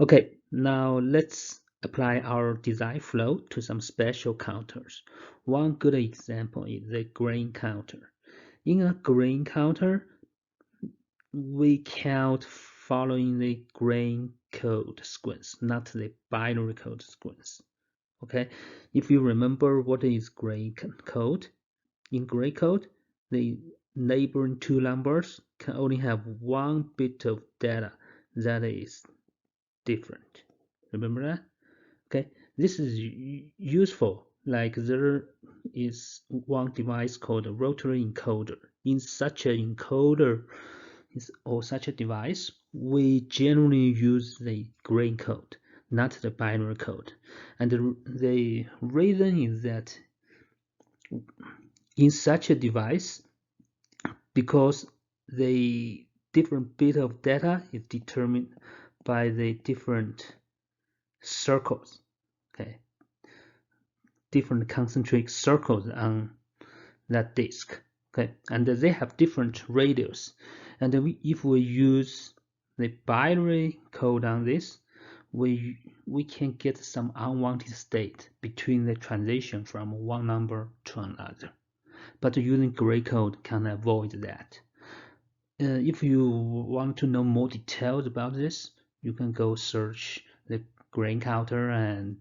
Okay, now let's apply our design flow to some special counters. One good example is the grain counter. In a grain counter, we count following the grain code sequence, not the binary code sequence. Okay, if you remember what is grain code, in grain code, the neighboring two numbers can only have one bit of data that is different. Remember that? Okay, this is useful. Like there is one device called a rotary encoder. In such an encoder or such a device, we generally use the grain code, not the binary code. And the reason is that in such a device, because the different bit of data is determined by the different circles, okay, different concentric circles on that disk, okay, and they have different radius. And if we use the binary code on this, we can get some unwanted state between the transition from one number to another. But using gray code can avoid that. If you want to know more details about this, you can go search the grain counter and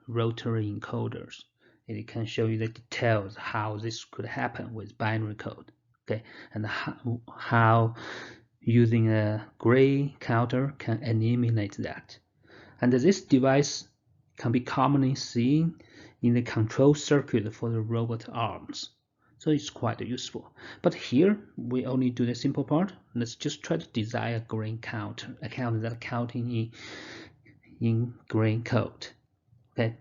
rotary encoders. It can show you the details how this could happen with binary code, okay, and how using a gray counter can eliminate that. And this device can be commonly seen in the control circuit for the robot arms. So it's quite useful. But here we only do the simple part. Let's just try to design a grain counter, a counter that counting in grain code. Okay,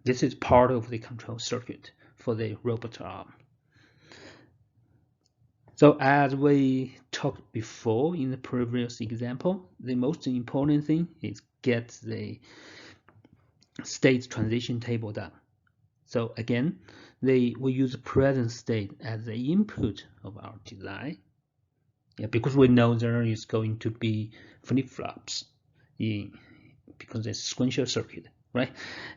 this is part of the control circuit for the robot arm. So as we talked before in the previous example, the most important thing is get the state transition table done. So again, we use present state as the input of our design. Yeah, because we know there is going to be flip-flops because it's sequential circuit, right?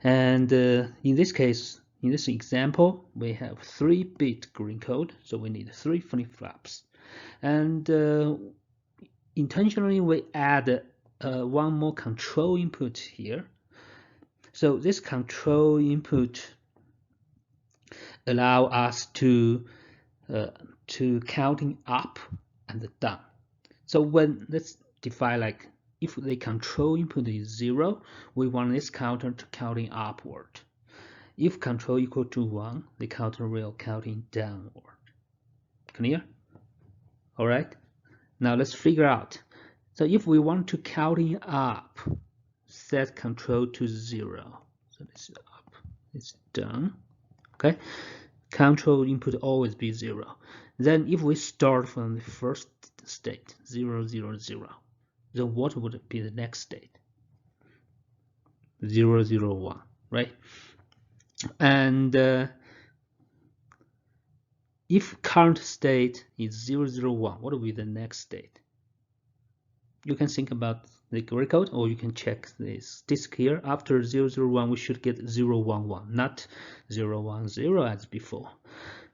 And in this case, in this example, we have 3-bit green code, so we need 3 flip-flops. And intentionally, we add one more control input here. So this control input allow us to counting up and down. So when let's define like if the control input is 0, we want this counter to counting upward. If control equal to 1, the counter will counting downward. Clear? All right. Now let's figure out. So if we want to counting up, set control to 0. So this is up, this is down. Okay. Control input always be 0. Then if we start from the first state, 0, 0, 0, then what would be the next state? 0, 0, 1, right? And if current state is 0, 0, 1, what will be the next state? You can think about the gray code, or you can check this disk here. After 0, 0, 1, we should get 0, 1, 1, not 0, 1, 0 as before.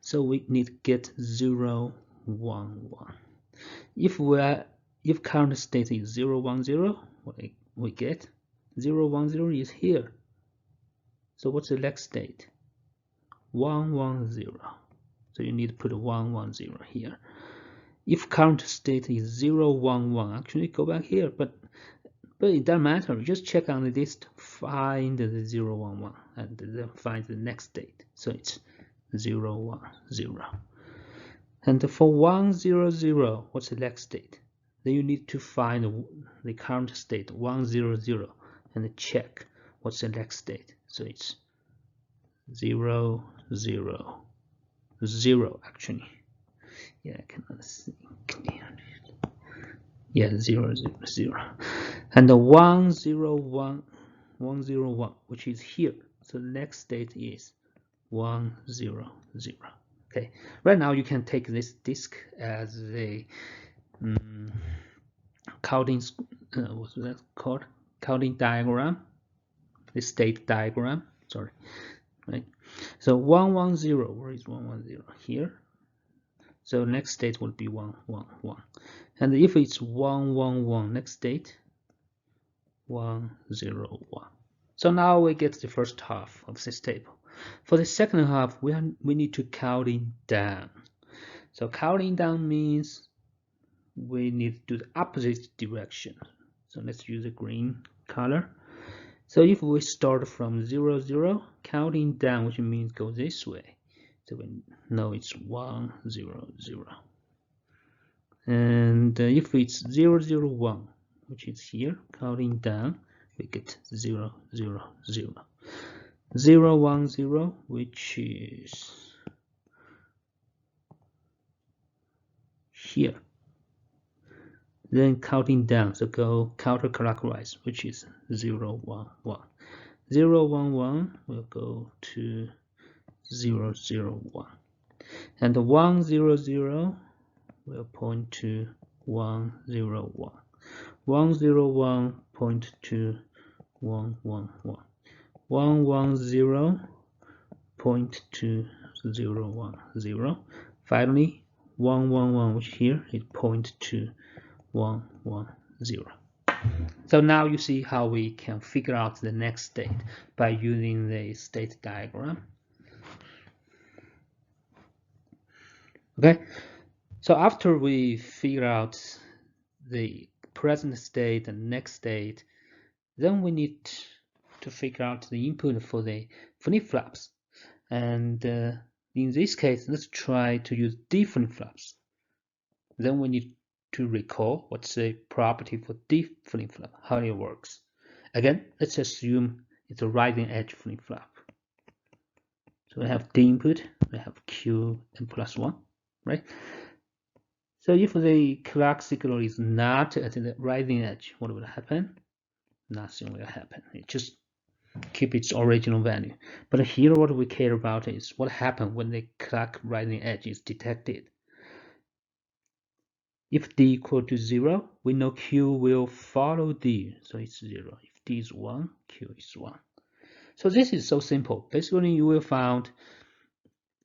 So we need to get 0, 1, 1. If current state is 0, 1, 0, we get 0, 1, 0 is here. So what's the next state? 1, 1, 0. So you need to put 1, 1, 0 here. If current state is 0, 1, 1, actually go back here, but it doesn't matter. Just check on the list, find the 0, 1, 1, and then find the next state. So it's 0, 1, 0. And for 1, 0, 0, what's the next state? Then you need to find the current state, 1, 0, 0, and check what's the next state. So it's 0, 0, 0 actually. Yeah, I cannot see clearly. Yeah, 0, 0, 0. And the 1, 0, 1, 1, 0, 1, which is here. So the next state is 1, 0, 0. Okay, right now you can take this disk as a counting, what's that called? counting diagram, the state diagram, sorry, right? So 1 1 0, where is 1 1 0? Here. So next state will be 1 1 1. And if it's 1 1 1, next state 1 0 1. So now we get the first half of this table. For the second half, we need to counting down. So counting down means we need to do the opposite direction. So let's use a green color. So if we start from 0 0, counting down, which means go this way. So we know it's 1 0 0. And if it's 0 0 1, which is here, counting down, we get 0 0 0. 0 1 0, which is here. Then counting down, so go counterclockwise, which is 0 1 1. 0 1 1 will go to 0 0 1. And 1 0 0 will point to 1 0 1. 1 0 1 point to 1 1 1. 1 1 0 point to 0 1 0. Finally, 1 1 1, which here it point to 1 1 0. So now you see how we can figure out the next state by using the state diagram. Okay, so after we figure out the present state and next state, then we need to figure out the input for the flip-flops. And in this case, let's try to use D flip-flops. Then we need to recall what's the property for D flip-flop, how it works. Again, let's assume it's a rising edge flip-flop. So we have D input, we have Q and plus 1, right? So if the clock signal is not at the rising edge, what will happen? Nothing will happen. It just keep its original value. But here what we care about is what happens when the clock rising edge is detected. If D equal to 0, we know Q will follow D, so it's 0. If D is 1, Q is 1. So this is so simple. Basically, you will find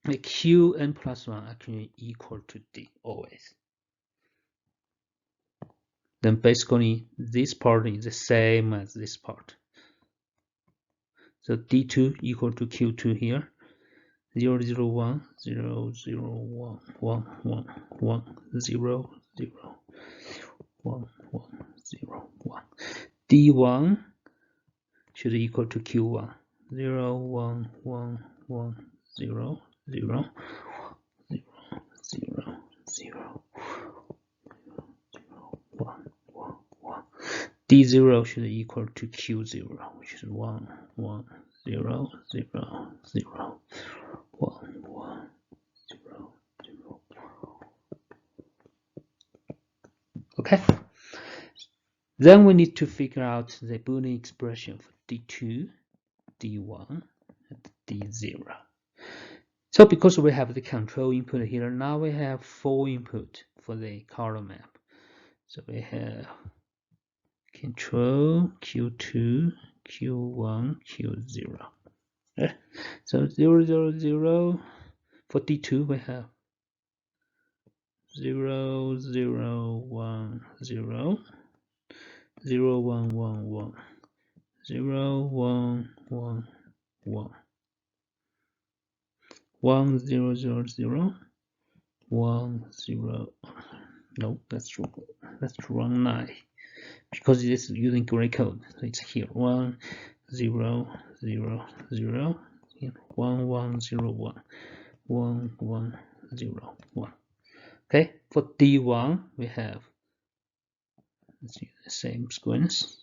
the Q n plus 1 actually equal to D always. Then basically, this part is the same as this part. So D2 equal to Q2 here. 0 0 1 0 0 1 1 1 1 0 0 1 1 0 1. D1 should equal to Q1. 0 1 1 1 0 0 0 0 0 1 1 1. D0 should equal to Q0, which is 1 1 0 0 0 1 1 0 0. Okay. Then we need to figure out the Boolean expression for D2, D1, and D0. So because we have the control input here, now we have 4 input for the color map. So we have control Q2, Q1, Q0. Okay. So 0 0 0. For D2 we have 0 0 1 0 0 1 1 1 0 1 1 1 1 0 0 0 1 0. No, that's wrong. That's wrong 9 because it is using gray code. So it's here 1 0 0 0 1 1 0 1 1 1 0 1. Okay, for D1 we have, let's use the same sequence.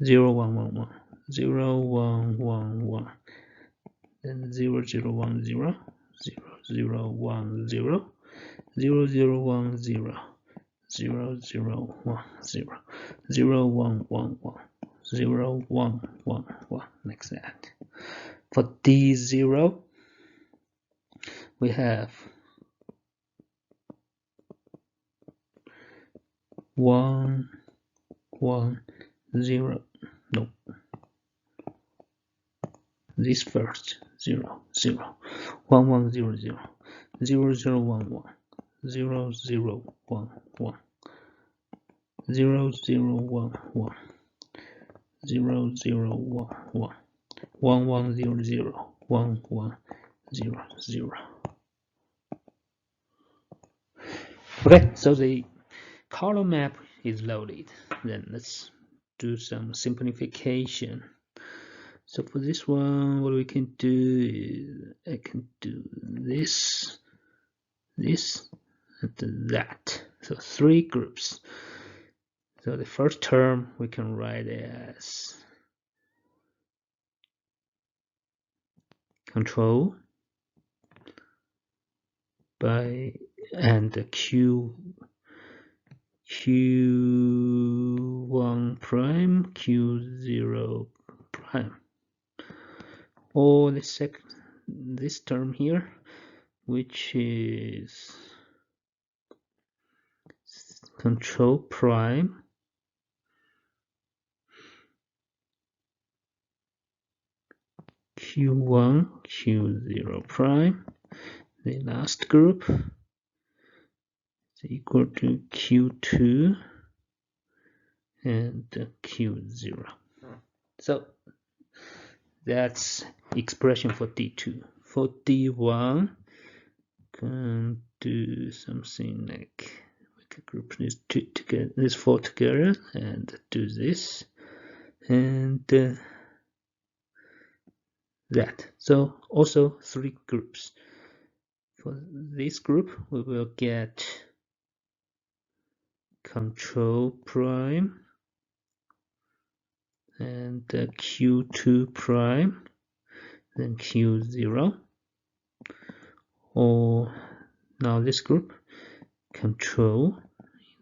0 1 1 1 0 1 1 1, then 0 0 1 0 0 0 1 0 0 0 1 0 0 0 1 0 0 1 1 1 0 1 1 1, like that. For D0 we have 1 1 0. No, this first 0 0 1 1 0 0 0 0 1 1 0 0 1 1 0 0 1 1 0 0 1 1 1 1 0 0 1 1 0 0. Okay, so the column map is loaded. Then let's do some simplification. So for this one, what we can do is I can do this, this, and that. So 3 groups. So the first term we can write as control by and Q1 prime, Q0 prime. Or this term here, which is control prime Q1 Q0 prime. The last group is equal to Q2 and Q0. So that's expression for D2. For D1, can do something like we can group these 4 together and do this and that. So also 3 groups. For this group, we will get control prime and Q2 prime, then Q0. Or now this group, control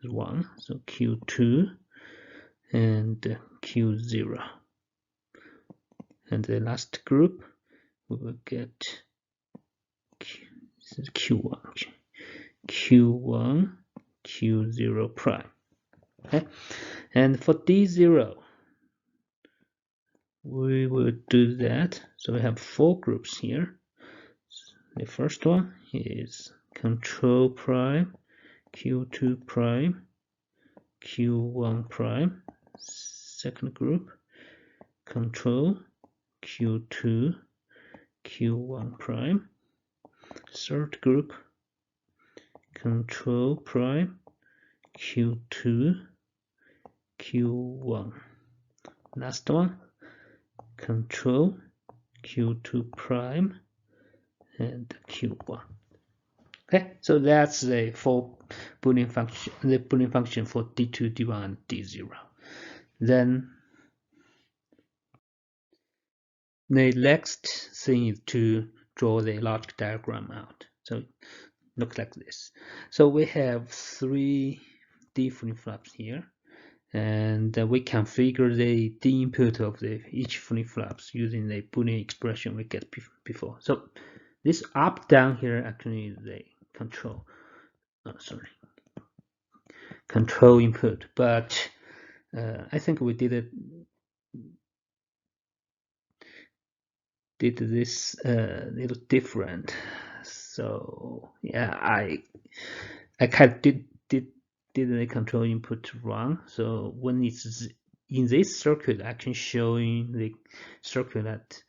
is 1, so Q2 and Q0. And the last group, we will get Q1, Q1, Q0 prime. Okay, and for D0, we will do that. So we have 4 groups here. The first one is control prime, Q2 prime, Q1 prime. Second group, control, Q2, Q1 prime. Third group, control prime, Q2, Q1. Last one, control, Q2 prime, and Q1. Okay, so that's the 4 Boolean function, the Boolean function for D2, D1, and D0. Then the next thing is to draw the logic diagram out. So it looks like this. So we have 3 D flip-flops here, and we configure the D input of each flip-flops using the Boolean expression we get before. So this up down here actually is the control. Control input, but I think we did this little different. So yeah, I kind of did the control input wrong. So when it's in this circuit, actually showing the circuit that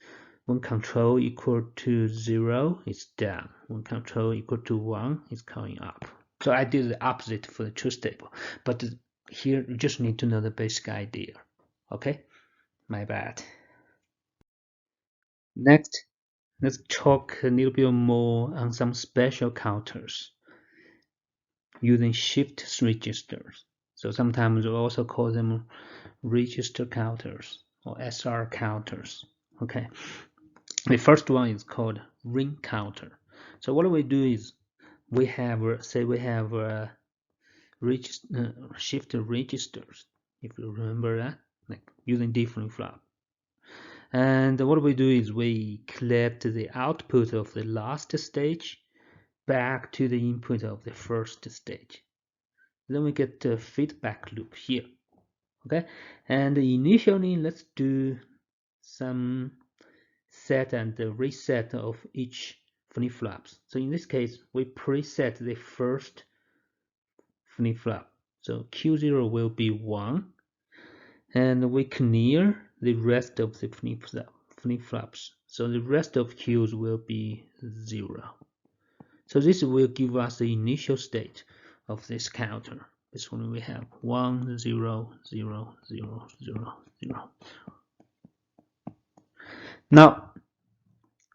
when control equal to 0, it's down. When control equal to 1, it's going up. So I did the opposite for the truth table. But here you just need to know the basic idea. Okay, my bad. Next, let's talk a little bit more on some special counters using shift registers. So sometimes we also call them register counters or SR counters. Okay, the first one is called ring counter. So what we do is we have shift registers, if you remember that, like using D flip-flop. And what we do is we collect the output of the last stage back to the input of the first stage. then we get the feedback loop here. Okay, and initially let's do some set and reset of each flip-flops. So in this case, we preset the first flip-flop. So Q0 will be 1, and we clear the rest of the flip-flops. So the rest of Qs will be 0. So this will give us the initial state of this counter. This one we have 1, 0, 0, 0, 0, 0. Now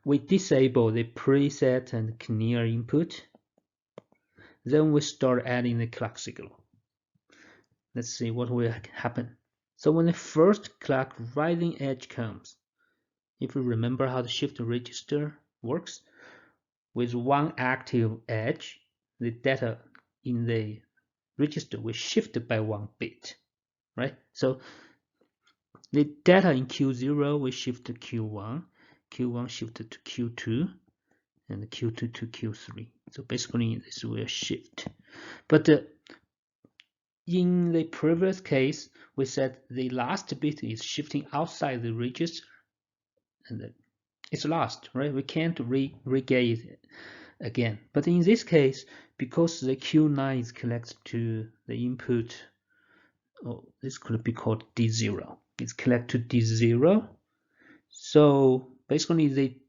we disable the preset and clear input. Then we start adding the clock signal. Let's see what will happen. So when the first clock rising edge comes, if you remember how the shift register works, with one active edge, the data in the register will shift by 1 bit, right? So the data in Q0 will shift to Q1, Q1 shifted to Q2, and Q2 to Q3. So basically this will shift. But in the previous case, we said the last bit is shifting outside the register, and it's lost, right? We can't regain it again. But in this case, because the Q9 is connected to the input, this could be called D0. It's connected to D0. So basically,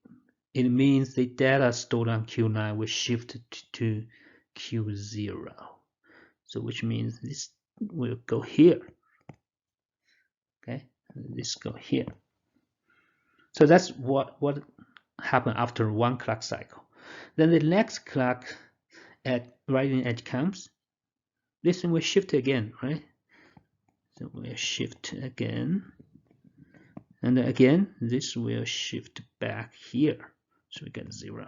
it means the data stored on Q9 will shift to Q0. So which means this will go here. Okay, this go here. So that's what happened after one clock cycle. Then the next clock at rising edge comes. This one will shift again, right? So we'll shift again. And again, this will shift back here. So we get 0.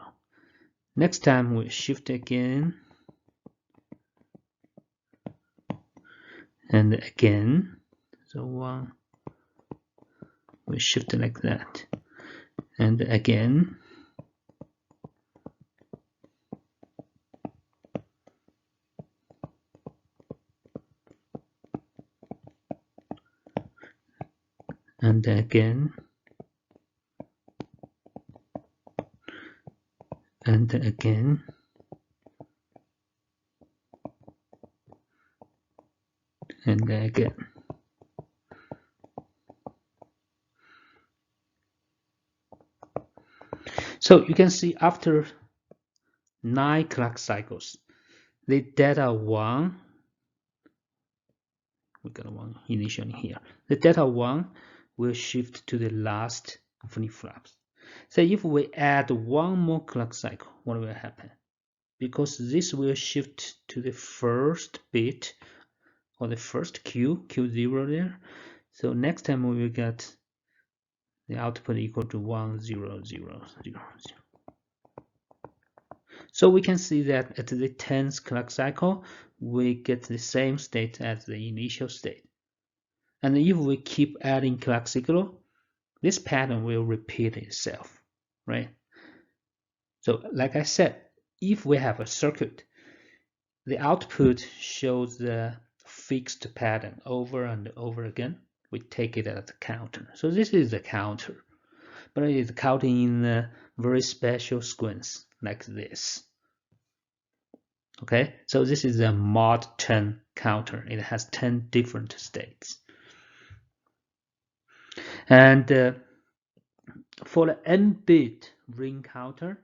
Next time we'll shift again. And again. So 1 will shift like that. And again. And again. And again. And again. So you can see after 9 clock cycles, the data 1, we got 1 initially here. The data 1 will shift to the last flip-flops. So if we add 1 more clock cycle, what will happen? Because this will shift to the first bit or the first Q0 there. So next time we will get the output equal to 1, 0, 0, 0, 0. So we can see that at the 10th clock cycle, we get the same state as the initial state. And if we keep adding clock signal, this pattern will repeat itself, right? So like I said, if we have a circuit, the output shows the fixed pattern over and over again. We take it as a counter. So this is a counter, but it is counting in a very special sequence like this. Okay, so this is a mod 10 counter. It has 10 different states. And for the n-bit ring counter,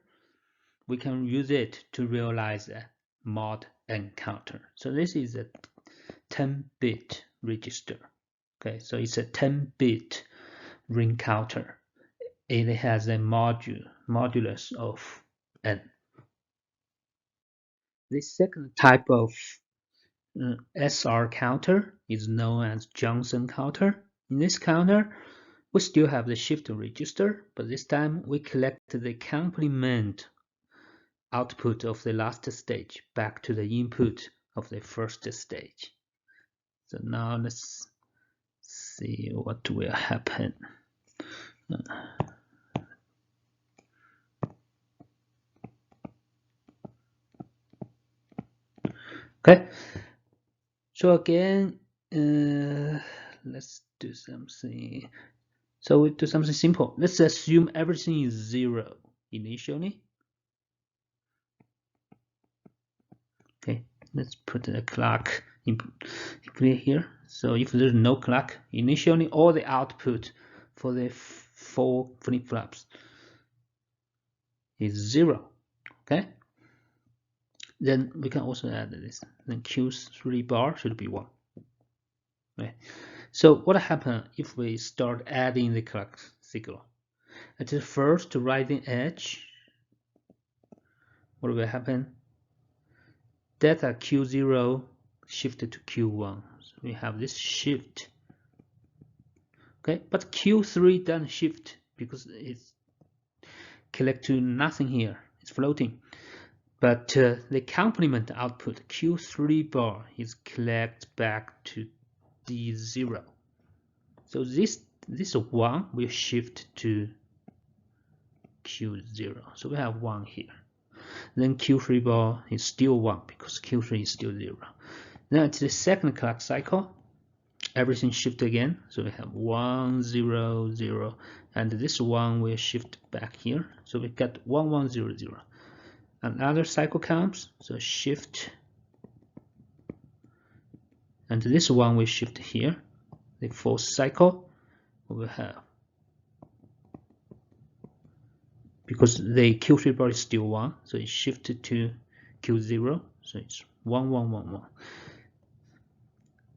we can use it to realize a mod n counter. So this is a 10-bit register. Okay, so it's a 10-bit ring counter. It has a modulus of n. The second type of SR counter is known as Johnson counter. In this counter, we still have the shift register, but this time we collect the complement output of the last stage back to the input of the first stage. So now let's see what will happen. Okay, So again, let's do something. So we do something simple. Let's assume everything is 0 initially. Okay, let's put a clock input here. So if there's no clock, initially all the output for the 4 flip-flops is 0. Okay. Then we can also add this. Then Q3 bar should be 1. Right. So what happens if we start adding the clock signal? At the first rising edge, what will happen? Data Q0 shifted to Q1. So we have this shift. Okay, but Q3 doesn't shift because it's collect to nothing here. It's floating. But the complement output Q3 bar is collect back to D0. So this 1 will shift to Q0. So we have 1 here. Then Q3 bar is still 1 because Q3 is still 0. Then at the second clock cycle, everything shift again. So we have 1, 0, 0, and this 1 will shift back here. So we got 1, 1, 0, 0. Another cycle comes, so shift, and this 1 will shift here. The fourth cycle we will have, because the Q3 bar is still 1, so it shifted to Q0, so it's 1, 1, 1, 1.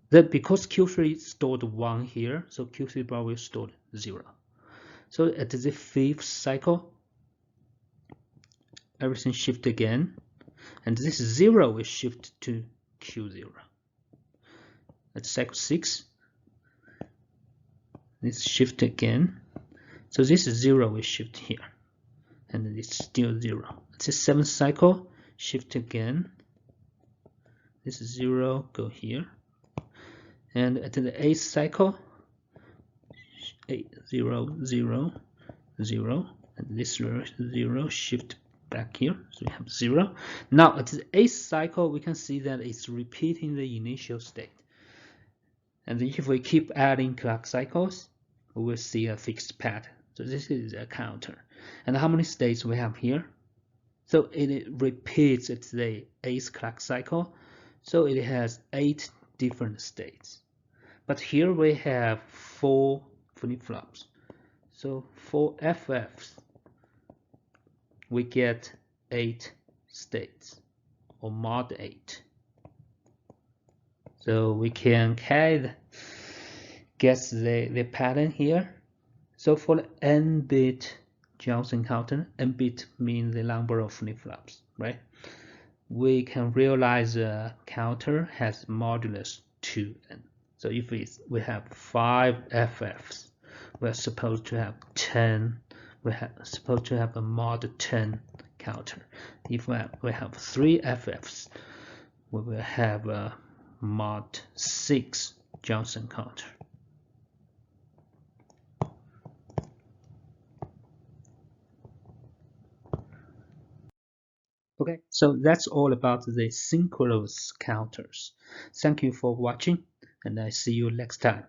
Then because Q3 stored 1 here, so Q3 bar will store 0. So at the fifth cycle, everything shift again, and this 0 will shift to Q0. At cycle 6, this shift again, so this 0 will shift here, and it's still 0. At the seventh cycle, shift again, this 0 go here, and at the eighth cycle, 8, 0, 0, 0, and this 0 shift back here, so we have 0. Now at the eighth cycle, we can see that it's repeating the initial state. And if we keep adding clock cycles, we will see a fixed pattern. So this is a counter. And how many states we have here? So it repeats at the 8th clock cycle. So it has 8 different states. But here we have 4 flip-flops. So for FFs, we get 8 states, or mod 8. So we can guess the pattern here. So for the n-bit Johnson counter, n-bit means the number of flip-flops, right? We can realize a counter has modulus 2n. So if we have 5 FFs, we're supposed to have 10. We're supposed to have a mod 10 counter. If we have 3 FFs, we will have a mod 6 Johnson counter. Okay, so that's all about the synchronous counters. Thank you for watching, and I see you next time.